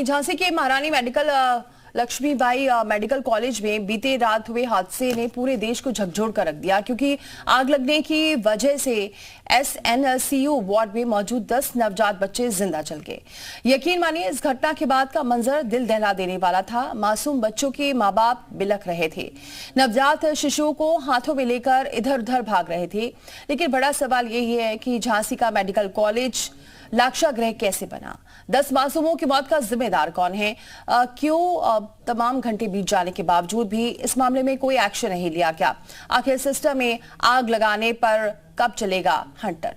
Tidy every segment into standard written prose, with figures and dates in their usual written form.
झांसी के महारानी Lakshmibai medical college में बीते रात हुए हादसे ने पूरे देश को झकझोर कर रख दिया, क्योंकि आग लगने की वजह से एसएनसीयू वार्ड में मौजूद 10 नवजात बच्चे जिंदा जल गए। यकीन मानिए, इस घटना के बाद का मंजर दिल दहला देने वाला था। मासूम बच्चों के माँ बाप बिलख रहे थे, नवजात शिशुओं को हाथों में लेकर इधर उधर भाग रहे थे। लेकिन बड़ा सवाल यही है कि झांसी का मेडिकल कॉलेज लाक्षागृह कैसे बना? 10 मासूमों की मौत का जिम्मेदार कौन है? क्यों तमाम घंटे बीत जाने के बावजूद भी इस मामले में कोई एक्शन नहीं लिया गया? आखिर सिस्टम में आग लगाने पर कब चलेगा हंटर?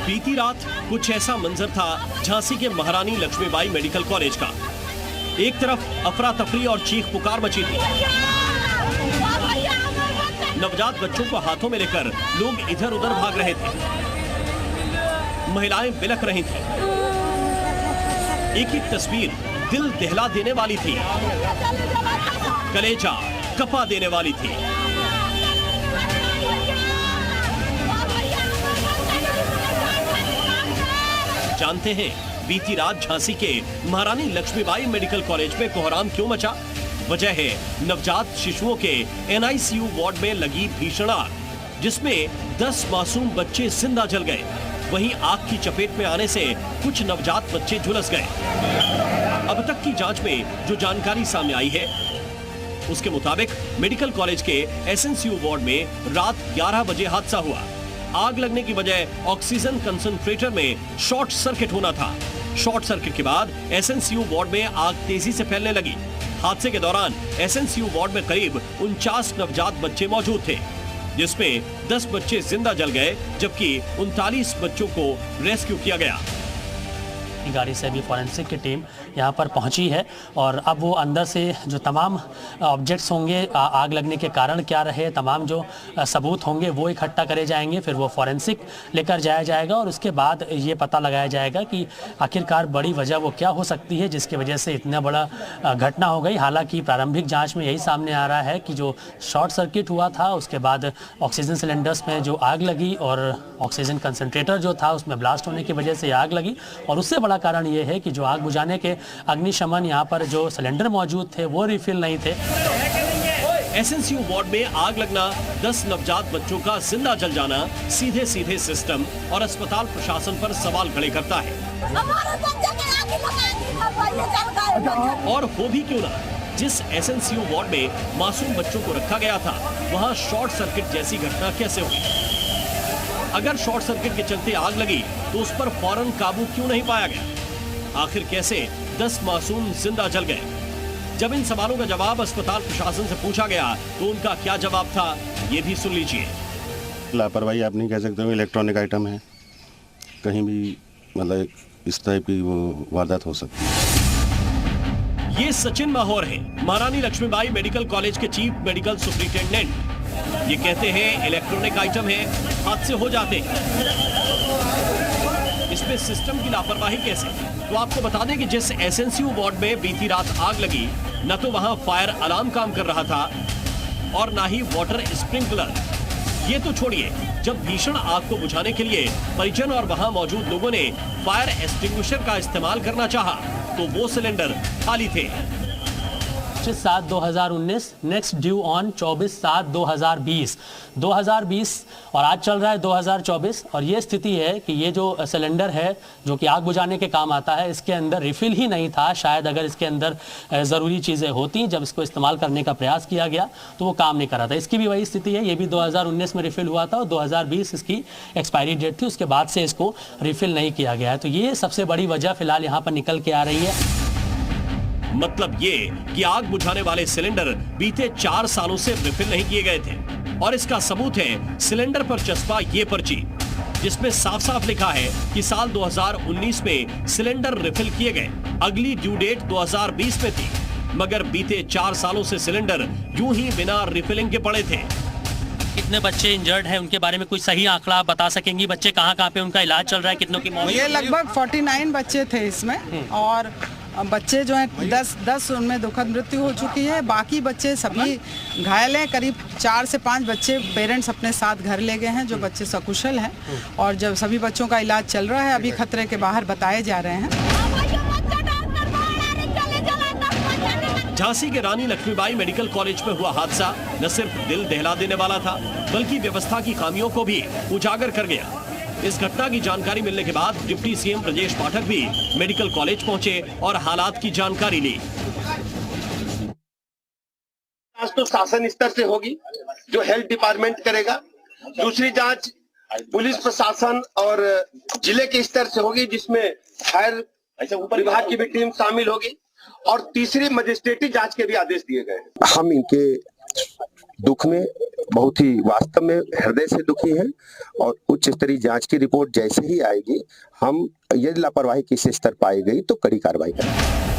बीती रात कुछ ऐसा मंजर था झांसी के महारानी लक्ष्मीबाई मेडिकल कॉलेज का। एक तरफ अफरा तफरी और चीख पुकार मची थी। नवजात बच्चों को हाथों में लेकर लोग इधर उधर भाग रहे थे, महिलाएं बिलख रही थीं। एक एक तस्वीर दिल दहला देने वाली थी, कलेजा कपा देने वाली थी। जानते हैं बीती रात झांसी के महारानी लक्ष्मीबाई मेडिकल कॉलेज में कोहराम क्यों मचा? वजह है नवजात शिशुओं के एनआईसीयू वार्ड में लगी भीषण आग, जिसमें 10 मासूम बच्चे जिंदा जल गए। वहीं आग की चपेट में आने से कुछ नवजात बच्चे झुलस गए। अब तक की जांच में जो जानकारी सामने आई है, उसके मुताबिक मेडिकल कॉलेज के एसएनसीयू वार्ड में रात 11 बजे हादसा हुआ। आग लगने की वजह ऑक्सीजन कंसंट्रेटर में शॉर्ट सर्किट होना था। शॉर्ट सर्किट के बाद एसएनसीयू वार्ड में आग तेजी से फैलने लगी। हादसे के दौरान एसएनसीयू वार्ड में करीब 49 नवजात बच्चे मौजूद थे, जिसमें 10 बच्चे जिंदा जल गए, जबकि 39 बच्चों को रेस्क्यू किया गया। गाड़ी से भी फॉरेंसिक की टीम यहाँ पर पहुँची है और अब वो अंदर से जो तमाम ऑब्जेक्ट्स होंगे, आग लगने के कारण क्या रहे, तमाम जो सबूत होंगे वो इकट्ठा करे जाएंगे। फिर वो फॉरेंसिक लेकर जाया जाएगा और उसके बाद ये पता लगाया जाएगा कि आखिरकार बड़ी वजह वो क्या हो सकती है जिसकी वजह से इतना बड़ा घटना हो गई। हालांकि प्रारंभिक जाँच में यही सामने आ रहा है कि जो शॉर्ट सर्किट हुआ था, उसके बाद ऑक्सीजन सिलेंडर्स में जो आग लगी और ऑक्सीजन कंसनट्रेटर जो था उसमें ब्लास्ट होने की वजह से आग लगी। और उससे बड़ा कारण ये है कि जो आग बुझाने के अग्निशमन यहाँ पर जो सिलेंडर मौजूद थे वो रिफिल नहीं थे। एसएनसीयू वार्ड में आग लगना, 10 नवजात बच्चों का जिंदा जल जाना सीधे सीधे सिस्टम और अस्पताल प्रशासन पर सवाल खड़े करता है। और हो भी क्यों ना, जिस एसएनसीयू वार्ड में मासूम बच्चों को रखा गया था, वहाँ शॉर्ट सर्किट जैसी घटना कैसे हुई? अगर शॉर्ट सर्किट के चलते आग लगी तो उस पर फौरन काबू क्यों नहीं पाया गया? आखिर कैसे 10 मासूम जिंदा जल गए? जब इन सवालों का जवाब अस्पताल प्रशासन से पूछा गया तो उनका क्या जवाब था, ये भी सुन लीजिए। लापरवाही आप नहीं कह सकते हो, इलेक्ट्रॉनिक आइटम है, कहीं भी मतलब इस टाइप की वो वारदात हो सकती है। ये सचिन माहौर है, महारानी लक्ष्मीबाई मेडिकल कॉलेज के चीफ मेडिकल सुपरिटेंडेंट। ये कहते हैं इलेक्ट्रॉनिक आइटम है, हादसे हो जाते हैं। इसमें सिस्टम की लापरवाही कैसे? तो आपको बता दें कि जिस एसएनसीयू वार्ड में बीती रात आग लगी, न तो वहां फायर अलार्म काम कर रहा था और ना ही वाटर स्प्रिंकलर। ये तो छोड़िए, जब भीषण आग को बुझाने के लिए परिजन और वहां मौजूद लोगों ने फायर एक्सटिंग्विशर का इस्तेमाल करना चाहा तो वो सिलेंडर खाली थे। 7/2019 नेक्स्ट ड्यू ऑन 24/7/2020 और आज चल रहा है 2024। और ये स्थिति है कि ये जो सिलेंडर है जो कि आग बुझाने के काम आता है, इसके अंदर रिफिल ही नहीं था। शायद अगर इसके अंदर ज़रूरी चीज़ें होती, जब इसको इस्तेमाल करने का प्रयास किया गया तो वो काम नहीं कर रहा था। इसकी भी वही स्थिति है, ये भी 2019 में रिफिल हुआ था और 2020 इसकी एक्सपायरी डेट थी, उसके बाद से इसको रिफिल नहीं किया गया है। तो ये सबसे बड़ी वजह फिलहाल यहाँ पर निकल के आ रही है। मतलब ये कि आग बुझाने वाले सिलेंडर बीते 4 सालों से रिफिल नहीं किए गए थे। और इसका सबूत है सिलेंडर पर चस्पा ये पर्ची, जिसमें साफ साफ लिखा है कि साल 2019 में सिलेंडर रिफिल किए गए। अगली ड्यू डेट 2020 में थी, मगर बीते 4 सालों से सिलेंडर यूं ही बिना रिफिलिंग के पड़े थे। कितने बच्चे इंजर्ड हैं, उनके बारे में कुछ सही आंकड़ा आप बता सकेंगी? बच्चे कहाँ पे उनका इलाज चल रहा है, कितनों की मौत? ये लगभग 49 बच्चे थे इसमें, और बच्चे जो हैं 10 उनमें दुखद मृत्यु हो चुकी है। बाकी बच्चे सभी घायल हैं। करीब 4 से 5 बच्चे पेरेंट्स अपने साथ घर ले गए हैं, जो बच्चे सकुशल हैं, और जब सभी बच्चों का इलाज चल रहा है, अभी खतरे के बाहर बताए जा रहे हैं। झांसी के रानी लक्ष्मीबाई मेडिकल कॉलेज में हुआ हादसा न सिर्फ दिल दहला देने वाला था, बल्कि व्यवस्था की खामियों को भी उजागर कर गया। इस घटना की जानकारी मिलने के बाद डिप्टी सीएम ब्रजेश पाठक भी मेडिकल कॉलेज पहुंचे और हालात की जानकारी ली। जांच तो शासन स्तर से होगी, जो हेल्थ डिपार्टमेंट करेगा। दूसरी जांच पुलिस प्रशासन और जिले के स्तर से होगी, जिसमें फायर विभाग की भी टीम शामिल होगी, और तीसरी मजिस्ट्रेटी जांच के भी आदेश दिए गए। हम इनके दुख में बहुत ही वास्तव में हृदय से दुखी हैं, और उच्च स्तरीय जांच की रिपोर्ट जैसे ही आएगी, हम यदि लापरवाही किसी स्तर पाई गई तो कड़ी कार्रवाई करेंगे।